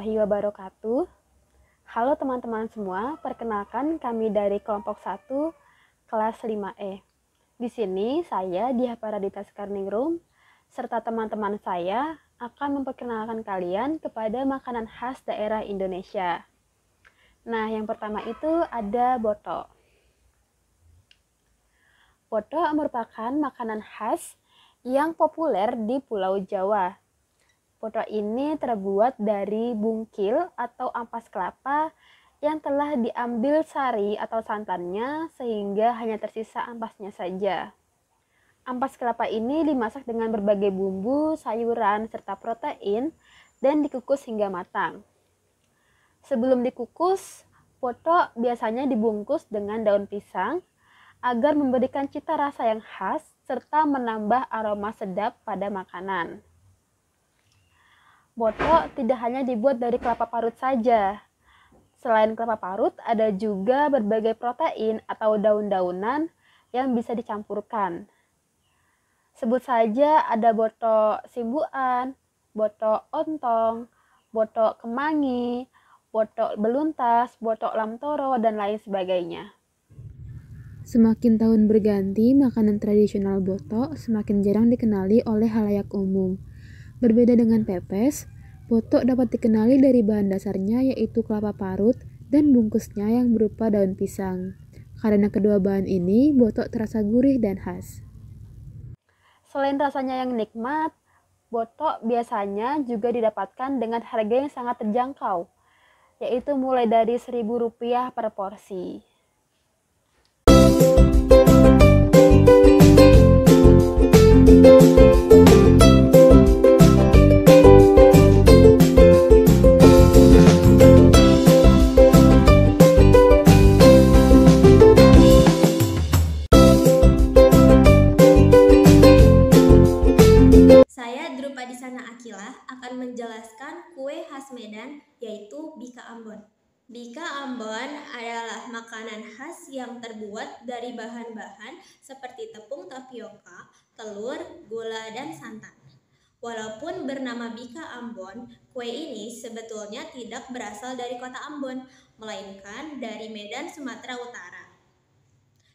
warahmatullahi wabarakatuh. Halo teman-teman semua, perkenalkan kami dari kelompok 1 kelas 5E. Di sini saya Diah Paradita Skarningrum serta teman-teman saya akan memperkenalkan kalian kepada makanan khas daerah Indonesia. Nah, yang pertama itu ada boto. Boto merupakan makanan khas yang populer di Pulau Jawa. Boto ini terbuat dari bungkil atau ampas kelapa yang telah diambil sari atau santannya sehingga hanya tersisa ampasnya saja. Ampas kelapa ini dimasak dengan berbagai bumbu, sayuran, serta protein dan dikukus hingga matang. Sebelum dikukus, boto biasanya dibungkus dengan daun pisang agar memberikan cita rasa yang khas serta menambah aroma sedap pada makanan. Boto tidak hanya dibuat dari kelapa parut saja. Selain kelapa parut, ada juga berbagai protein atau daun-daunan yang bisa dicampurkan. Sebut saja ada boto simbuan, boto ontong, boto kemangi, boto beluntas, boto lamtoro, dan lain sebagainya. Semakin tahun berganti, makanan tradisional boto semakin jarang dikenali oleh halayak umum. Berbeda dengan pepes, boto dapat dikenali dari bahan dasarnya yaitu kelapa parut dan bungkusnya yang berupa daun pisang. Karena kedua bahan ini, boto terasa gurih dan khas. Selain rasanya yang nikmat, boto biasanya juga didapatkan dengan harga yang sangat terjangkau, yaitu mulai dari Rp1.000 per porsi. Saya Drupadisana Akila akan menjelaskan kue khas Medan yaitu Bika Ambon. Bika Ambon adalah makanan khas yang terbuat dari bahan-bahan seperti tepung tapioka, telur, gula, dan santan. Walaupun bernama Bika Ambon, kue ini sebetulnya tidak berasal dari kota Ambon, melainkan dari Medan, Sumatera Utara.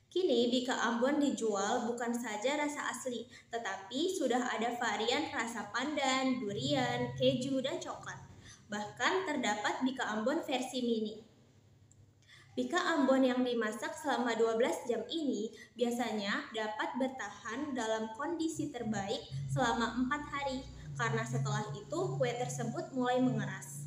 Kini Bika Ambon dijual bukan saja rasa asli, tetapi sudah ada varian rasa pandan, durian, keju, dan coklat. Bahkan terdapat Bika Ambon versi mini. Bika Ambon yang dimasak selama 12 jam ini biasanya dapat bertahan dalam kondisi terbaik selama 4 hari, karena setelah itu kue tersebut mulai mengeras.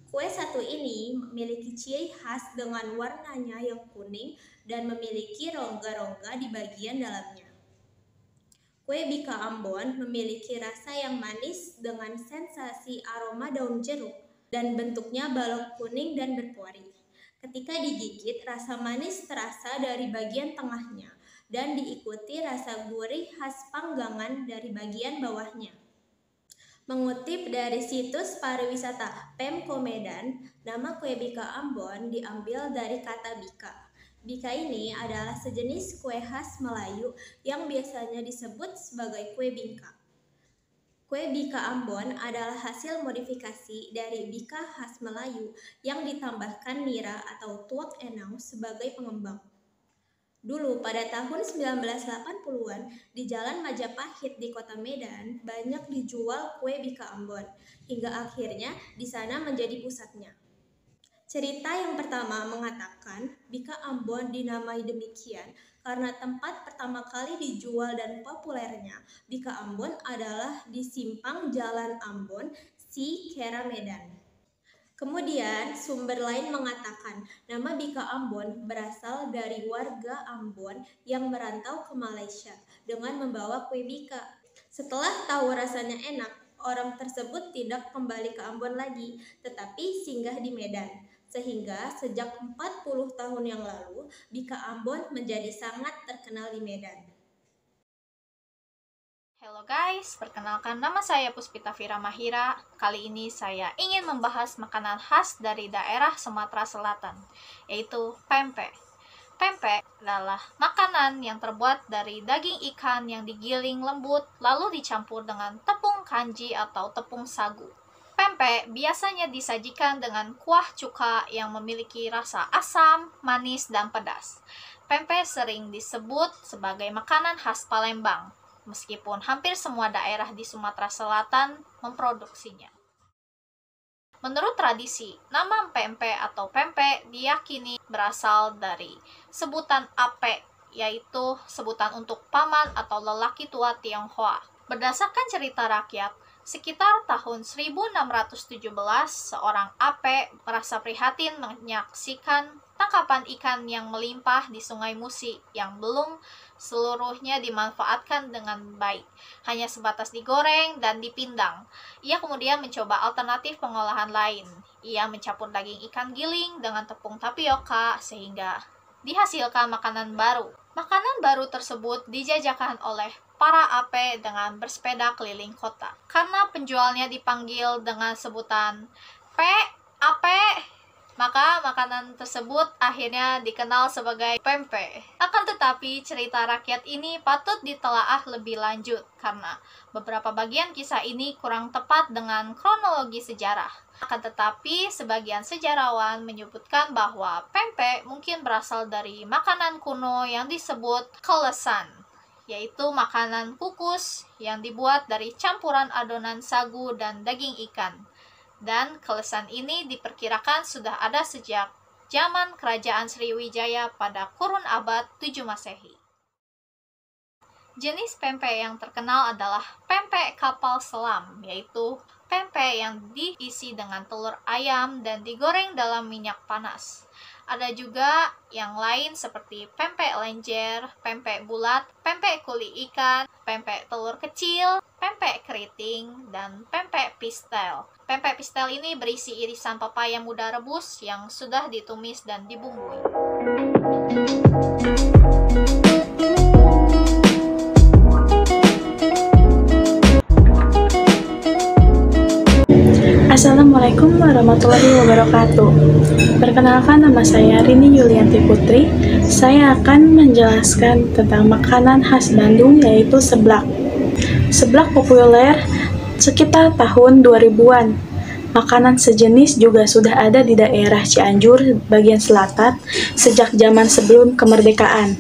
Kue satu ini memiliki ciri khas dengan warnanya yang kuning dan memiliki rongga-rongga di bagian dalamnya. Kue Bika Ambon memiliki rasa yang manis dengan sensasi aroma daun jeruk dan bentuknya balok kuning dan berpori. Ketika digigit, rasa manis terasa dari bagian tengahnya dan diikuti rasa gurih khas panggangan dari bagian bawahnya. Mengutip dari situs pariwisata Pemko Medan, nama kue Bika Ambon diambil dari kata bika. Bika ini adalah sejenis kue khas Melayu yang biasanya disebut sebagai kue bingka. Kue Bika Ambon adalah hasil modifikasi dari bika khas Melayu yang ditambahkan nira atau tuak enau sebagai pengembang. Dulu pada tahun 1980-an di Jalan Majapahit di Kota Medan banyak dijual kue Bika Ambon hingga akhirnya di sana menjadi pusatnya. Cerita yang pertama mengatakan Bika Ambon dinamai demikian karena tempat pertama kali dijual dan populernya Bika Ambon adalah di simpang Jalan Ambon, Cikera, Medan. Kemudian, sumber lain mengatakan nama Bika Ambon berasal dari warga Ambon yang merantau ke Malaysia dengan membawa kue bika. Setelah tahu rasanya enak, orang tersebut tidak kembali ke Ambon lagi, tetapi singgah di Medan. Sehingga sejak 40 tahun yang lalu, Bika Ambon menjadi sangat terkenal di Medan. Halo guys, perkenalkan nama saya Puspita Fira Mahira. Kali ini saya ingin membahas makanan khas dari daerah Sumatera Selatan, yaitu pempek. Pempek adalah makanan yang terbuat dari daging ikan yang digiling lembut lalu dicampur dengan tepung kanji atau tepung sagu. Pempek Pempek biasanya disajikan dengan kuah cuka yang memiliki rasa asam, manis, dan pedas. Pempek sering disebut sebagai makanan khas Palembang, meskipun hampir semua daerah di Sumatera Selatan memproduksinya. Menurut tradisi, nama pempek atau pempek diyakini berasal dari sebutan ape, yaitu sebutan untuk paman atau lelaki tua Tionghoa. Berdasarkan cerita rakyat, sekitar tahun 1617, seorang ape merasa prihatin menyaksikan tangkapan ikan yang melimpah di Sungai Musi yang belum seluruhnya dimanfaatkan dengan baik, hanya sebatas digoreng dan dipindang. Ia kemudian mencoba alternatif pengolahan lain. Ia mencampur daging ikan giling dengan tepung tapioka sehingga dihasilkan makanan baru. Makanan baru tersebut dijajakan oleh para ape dengan bersepeda keliling kota. Karena penjualnya dipanggil dengan sebutan ape, maka makanan tersebut akhirnya dikenal sebagai pempek. Akan tetapi, cerita rakyat ini patut ditelaah lebih lanjut karena beberapa bagian kisah ini kurang tepat dengan kronologi sejarah. Akan tetapi, sebagian sejarawan menyebutkan bahwa pempek mungkin berasal dari makanan kuno yang disebut kelesan, yaitu makanan kukus yang dibuat dari campuran adonan sagu dan daging ikan. Dan kelesan ini diperkirakan sudah ada sejak zaman Kerajaan Sriwijaya pada kurun abad 7 Masehi. Jenis pempek yang terkenal adalah pempek kapal selam, yaitu pempek yang diisi dengan telur ayam dan digoreng dalam minyak panas. Ada juga yang lain seperti pempek lenjer, pempek bulat, pempek kuli ikan, pempek telur kecil, pempek keriting, dan pempek pistel. Pempek pistel ini berisi irisan pepaya muda rebus yang sudah ditumis dan dibumbui. Assalamualaikum warahmatullahi wabarakatuh. Perkenalkan, nama saya Rini Yulianti Putri. Saya akan menjelaskan tentang makanan khas Bandung, yaitu seblak. Seblak populer sekitar tahun 2000-an. Makanan sejenis juga sudah ada di daerah Cianjur bagian selatan sejak zaman sebelum kemerdekaan.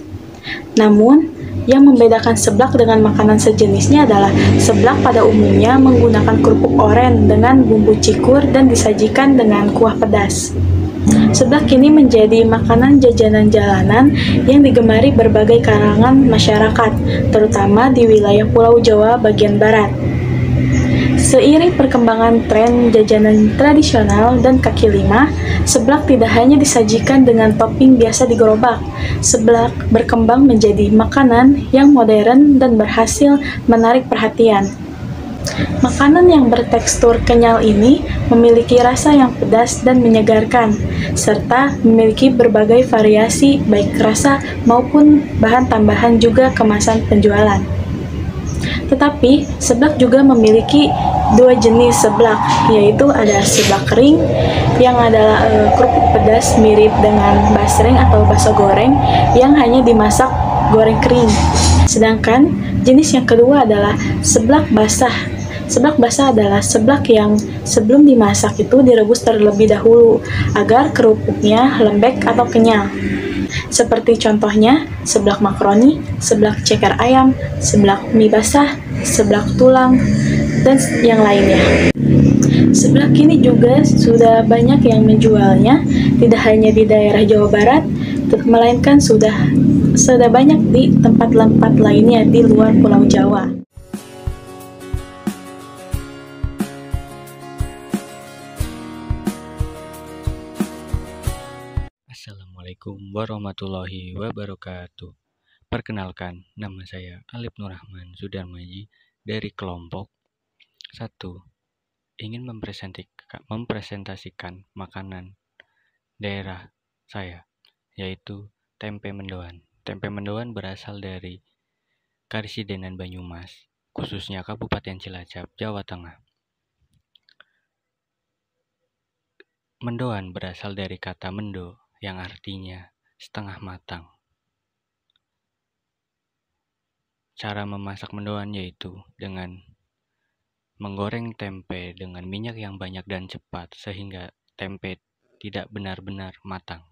Namun, yang membedakan seblak dengan makanan sejenisnya adalah seblak pada umumnya menggunakan kerupuk oren dengan bumbu cikur dan disajikan dengan kuah pedas. Seblak kini menjadi makanan jajanan jalanan yang digemari berbagai kalangan masyarakat, terutama di wilayah Pulau Jawa bagian barat. Seiring perkembangan tren jajanan tradisional dan kaki lima, seblak tidak hanya disajikan dengan topping biasa di gerobak. Seblak berkembang menjadi makanan yang modern dan berhasil menarik perhatian. Makanan yang bertekstur kenyal ini memiliki rasa yang pedas dan menyegarkan, serta memiliki berbagai variasi baik rasa maupun bahan tambahan juga kemasan penjualan. Tetapi, seblak juga memiliki dua jenis seblak, yaitu ada seblak kering yang adalah kerupuk pedas mirip dengan basreng atau bakso goreng yang hanya dimasak goreng kering. Sedangkan jenis yang kedua adalah seblak basah. Seblak basah adalah seblak yang sebelum dimasak itu direbus terlebih dahulu agar kerupuknya lembek atau kenyal. Seperti contohnya seblak makaroni, seblak ceker ayam, seblak mie basah, seblak tulang, dan yang lainnya. Seblak kini juga sudah banyak yang menjualnya, tidak hanya di daerah Jawa Barat, melainkan sudah banyak di tempat-tempat lainnya di luar Pulau Jawa. Assalamualaikum warahmatullahi wabarakatuh. Perkenalkan, nama saya Alif Nurrahman Sudarmaji dari kelompok 1. Ingin mempresentasikan makanan daerah saya, yaitu tempe mendoan. Tempe mendoan berasal dari Karisidenan Banyumas, khususnya Kabupaten Cilacap, Jawa Tengah. Mendoan berasal dari kata mendo, yang artinya setengah matang. Cara memasak mendoan yaitu dengan menggoreng tempe dengan minyak yang banyak dan cepat sehingga tempe tidak benar-benar matang.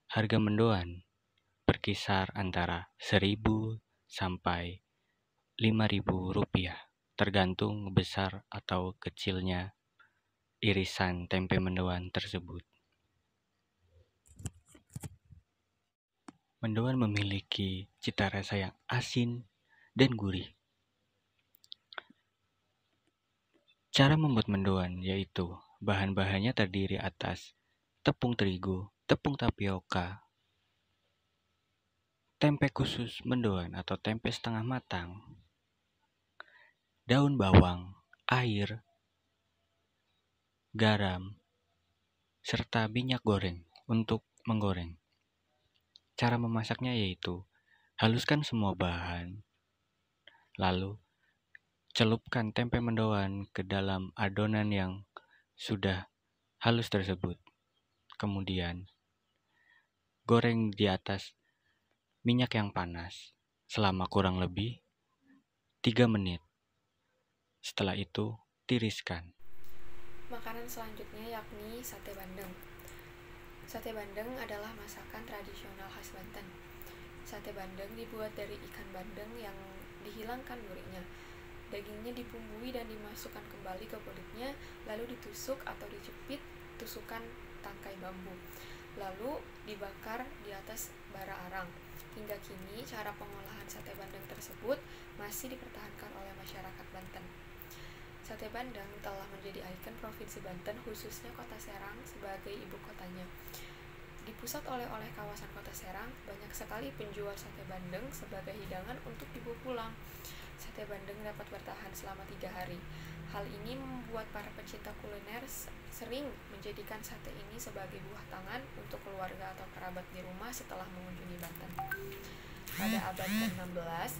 Harga mendoan berkisar antara 1.000 sampai 5.000 rupiah, tergantung besar atau kecilnya irisan tempe mendoan tersebut. Mendoan memiliki cita rasa yang asin dan gurih. Cara membuat mendoan yaitu bahan-bahannya terdiri atas tepung terigu, tepung tapioka, tempe khusus mendoan atau tempe setengah matang, daun bawang, air, garam, serta minyak goreng untuk menggoreng. Cara memasaknya yaitu haluskan semua bahan, lalu celupkan tempe mendoan ke dalam adonan yang sudah halus tersebut. Kemudian goreng di atas minyak yang panas selama kurang lebih 3 menit. Setelah itu tiriskan. Makanan selanjutnya yakni sate bandeng. Sate bandeng adalah masakan tradisional khas Banten. Sate bandeng dibuat dari ikan bandeng yang dihilangkan durinya. Dagingnya dibumbui dan dimasukkan kembali ke kulitnya, lalu ditusuk atau dijepit tusukan tangkai bambu, lalu dibakar di atas bara arang. Hingga kini, cara pengolahan sate bandeng tersebut masih dipertahankan oleh masyarakat Banten. Sate bandeng telah menjadi ikon Provinsi Banten, khususnya Kota Serang sebagai ibu kotanya. Di pusat oleh-oleh kawasan Kota Serang, banyak sekali penjual sate bandeng sebagai hidangan untuk dibawa pulang. Sate bandeng dapat bertahan selama 3 hari. Hal ini membuat para pecinta kuliner sering menjadikan sate ini sebagai buah tangan untuk keluarga atau kerabat di rumah setelah mengunjungi Banten. Pada abad ke-16,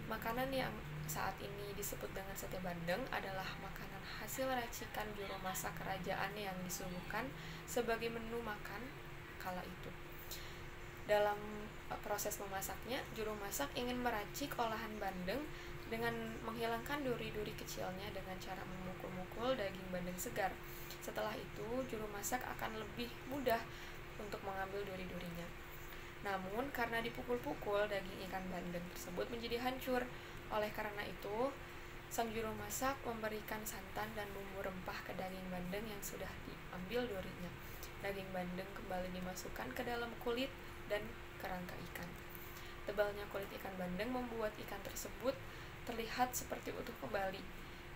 makanan yang saat ini disebut dengan sate bandeng adalah makanan hasil racikan juru masak kerajaan yang disuguhkan sebagai menu makan kala itu. Dalam proses memasaknya, juru masak ingin meracik olahan bandeng dengan menghilangkan duri-duri kecilnya dengan cara memukul-mukul daging bandeng segar. Setelah itu, juru masak akan lebih mudah untuk mengambil duri-durinya. Namun, karena dipukul-pukul, daging ikan bandeng tersebut menjadi hancur. Oleh karena itu, sang juru masak memberikan santan dan bumbu rempah ke daging bandeng yang sudah diambil durinya. Daging bandeng kembali dimasukkan ke dalam kulit dan kerangka ikan. Tebalnya kulit ikan bandeng membuat ikan tersebut terlihat seperti utuh kembali.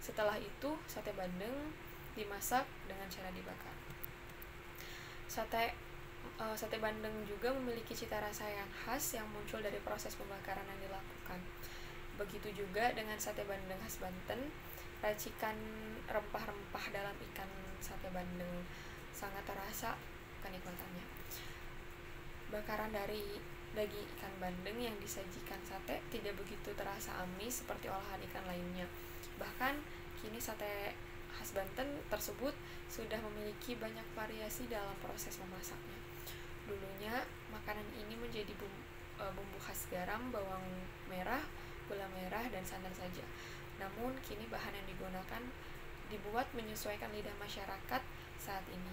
Setelah itu, sate bandeng dimasak dengan cara dibakar. Sate bandeng juga memiliki cita rasa yang khas yang muncul dari proses pembakaran yang dilakukan. Begitu juga dengan sate bandeng khas Banten, racikan rempah-rempah dalam ikan sate bandeng sangat terasa kenikmatannya. Bakaran dari daging ikan bandeng yang disajikan sate tidak begitu terasa amis seperti olahan ikan lainnya. Bahkan kini sate khas Banten tersebut sudah memiliki banyak variasi dalam proses memasaknya. Dulunya makanan ini menjadi bumbu khas garam, bawang merah, gula merah, dan santan saja. Namun kini bahan yang digunakan dibuat menyesuaikan lidah masyarakat saat ini.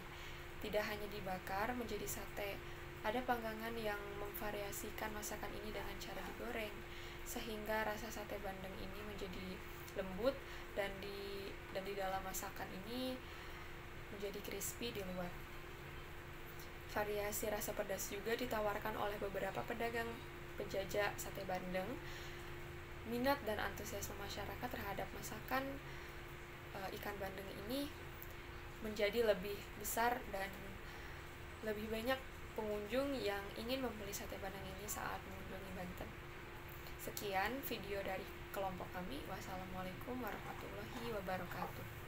Tidak hanya dibakar menjadi sate, ada panggangan yang memvariasikan masakan ini dengan cara digoreng, sehingga rasa sate bandeng ini menjadi lembut dan di dalam masakan ini menjadi crispy di luar. Variasi rasa pedas juga ditawarkan oleh beberapa pedagang penjajah sate bandeng. Minat dan antusiasme masyarakat terhadap masakan ikan bandeng ini menjadi lebih besar dan lebih banyak pengunjung yang ingin membeli sate bandeng ini saat mengunjungi Banten. Sekian video dari kelompok kami. Wassalamualaikum warahmatullahi wabarakatuh.